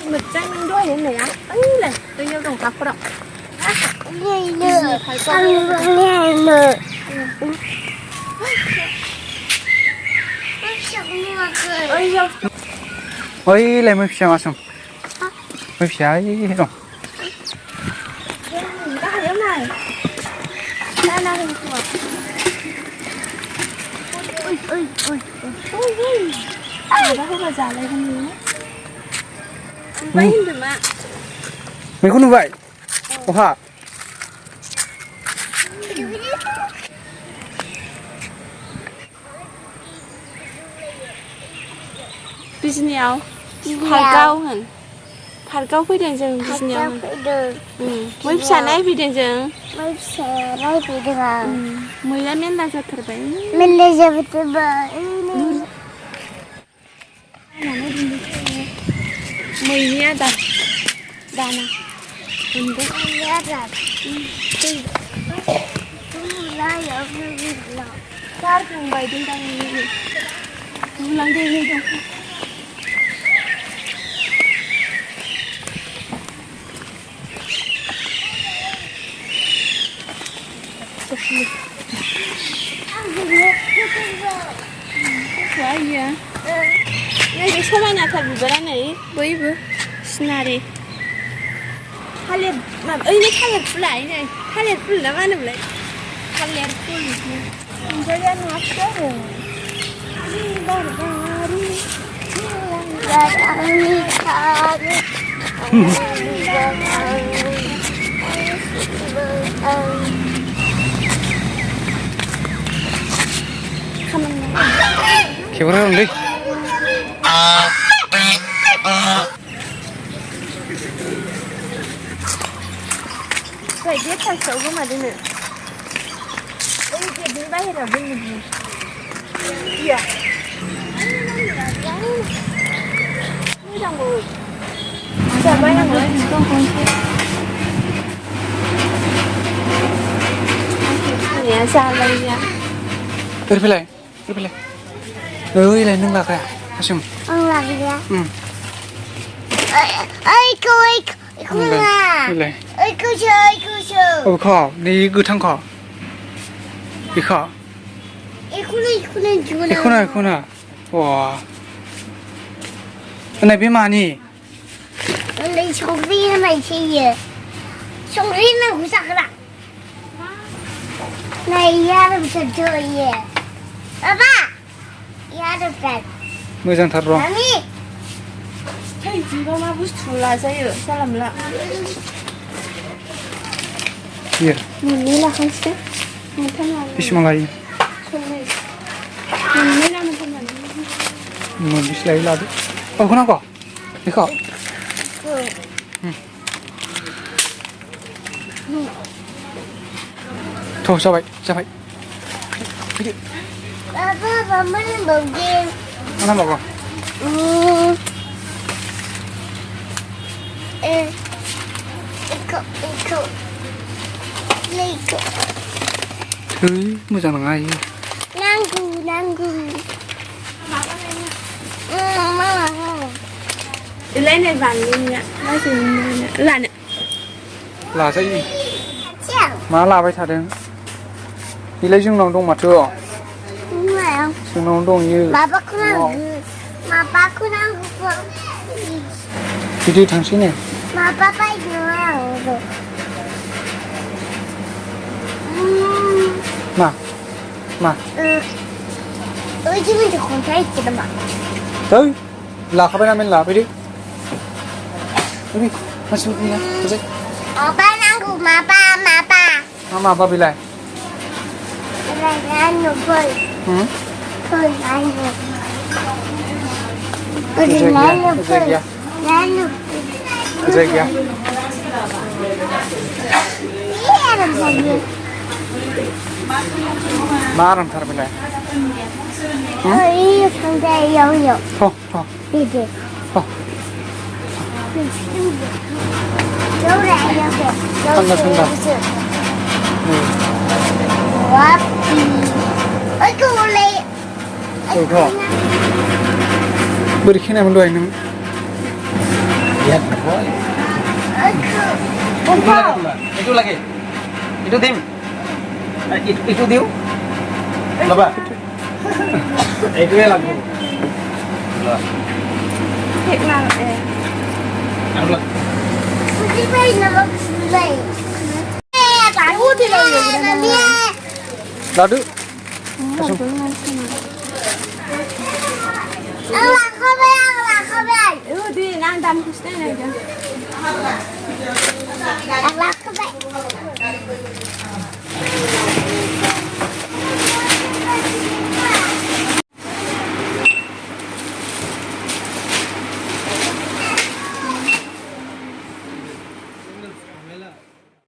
mực chanh mình đuôi đến này á, ấy này, tôi yêu đồng cặp đó. Này nữa, này nữa. Ôi, lại mới xem mà xong. Mới xem hết rồi. Cái gì này? Na hình chuột. Ôi. Nó không bao giờ lấy con gì hết. Vậy được mà. Mày không được vậy. Ủa hả? Bijni Haat Bazar. Hạt cao Bijni Jwngha Bijni Haat. Mới sáng nay Bijni Jwngha. Mới sáng nay Bijni Haat. Mới là mình đã chặt bay. Mình đã chặt bay. Mới nhá đặt. Đana. Mình đã đặt. Lại ở bên đó. Car cùng bay đến đây đi. Lần đi đi đâu. Quá gì à? Này cái số này thật bị bẩn này, bấy bữa, snari. Halil, mà ấy này halil full này, halil full là bao nhiêu vậy? Halil full. Jadi anak saya. Kiểu ra đi. Vậy biết thật xấu của mà đi nữa. Ôi cái đi bay là bên mình. Dạ. Mới đang ngồi. Giờ bay đang ngồi con Nhà xa đây nha. Pergi lại. Ơi lại nâng lạc à? Asum. Ông làm gì vậy? Cô không à? Cô chơi. Ôi khó, đi cứ thăng khó. Đi khó. Không nào. Wow. Cái này biết mà nhỉ? Lấy sông ri này chi vậy? Sông ri này cũng sạc ra. Này ya đừng sợ chơi vậy. Papa. Ya đừng sợ. Mới rằng thật rồi. Mami. Hey, 지금 하고 싶어라서요. 사람라. Iya. Mình là không sé. Mình thân là. Bismillah. Mình là mình thân là. Mình Bismillah là đi. Không có. Đi khó. Thôi sao vậy? Papa mình bầu game. Nó bảo con. Lego. Thứ mới rằng là ai? Nanggu. Mama. Lấy này vàng lên nha. Nói gì là nè. Là cái gì? Chào. Má là vậy thật đấy. Đi lấy dương lòng đông mặt chưa? Đúng rồi không? Dương lòng đông như. Mà bác cứ nanggu. Đi thằng xin này. Mà papa nữa rồi. Mà. Chứ mình không thấy cái đó mà. Tới. Là không bên là đi. Đi. Mà xuống đi nha. Tới. Ba nanggu mà ba. Mà ba bị lại. Lại ăn được rồi. Thôi ăn được. Dậy kìa. Má làm thật bên này. Ôi, không đây yêu. Thôi. Đi. Thôi. Đâu ra yêu kìa. Thân. Wapi. Ôi cô lấy. Ôi khó. Beri kena melu aja nang. Lihat boy. Itu lagi. Itu tim. Itu diu. Coba. Itu ya lagu. Thiệt là Ăn luôn. Cái này là một này. Tại hút thì là nè. Ladu. Ăn là không biết, ăn là không biết. đi đang đâm cái này kìa. Ăn là không biết.